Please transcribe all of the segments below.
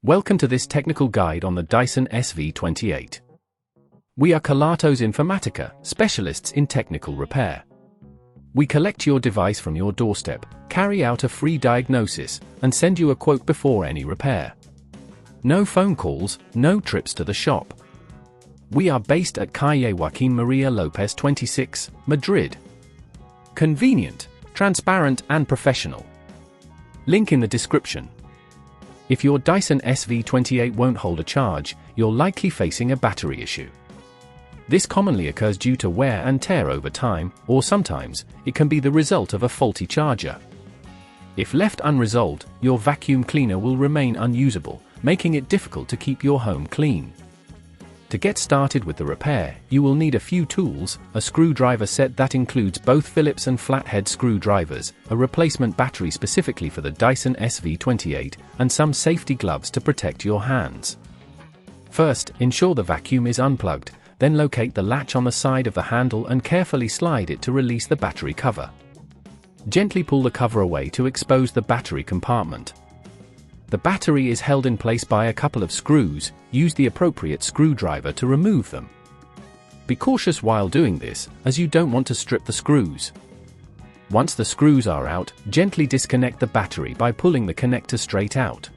Welcome to this technical guide on the Dyson SV28. We are Kelatos Informatica, specialists in technical repair. We collect your device from your doorstep, carry out a free diagnosis, and send you a quote before any repair. No phone calls, no trips to the shop. We are based at Calle Joaquín María López 26, Madrid. Convenient, transparent and professional. Link in the description. If your Dyson SV28 won't hold a charge, you're likely facing a battery issue. This commonly occurs due to wear and tear over time, or sometimes, it can be the result of a faulty charger. If left unresolved, your vacuum cleaner will remain unusable, making it difficult to keep your home clean. To get started with the repair, you will need a few tools: a screwdriver set that includes both Phillips and flathead screwdrivers, a replacement battery specifically for the Dyson SV28, and some safety gloves to protect your hands. First, ensure the vacuum is unplugged, then locate the latch on the side of the handle and carefully slide it to release the battery cover. Gently pull the cover away to expose the battery compartment. The battery is held in place by a couple of screws. Use the appropriate screwdriver to remove them. Be cautious while doing this, as you don't want to strip the screws. Once the screws are out, gently disconnect the battery by pulling the connector straight out.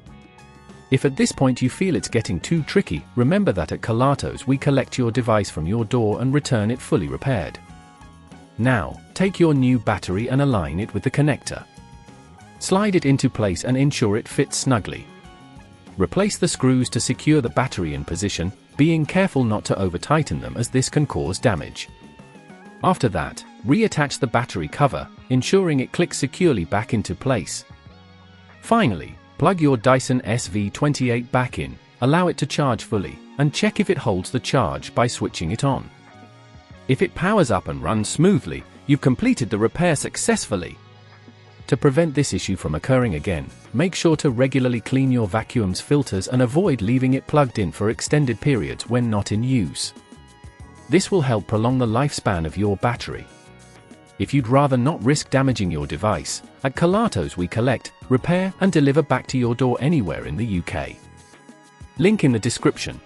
If at this point you feel it's getting too tricky, remember that at Kelatos we collect your device from your door and return it fully repaired. Now, take your new battery and align it with the connector. Slide it into place and ensure it fits snugly. Replace the screws to secure the battery in position, being careful not to over-tighten them as this can cause damage. After that, reattach the battery cover, ensuring it clicks securely back into place. Finally, plug your Dyson SV28 back in, allow it to charge fully, and check if it holds the charge by switching it on. If it powers up and runs smoothly, you've completed the repair successfully. To prevent this issue from occurring again, make sure to regularly clean your vacuum's filters and avoid leaving it plugged in for extended periods when not in use. This will help prolong the lifespan of your battery. If you'd rather not risk damaging your device, at Kelatos we collect, repair and deliver back to your door anywhere in the UK. Link in the description.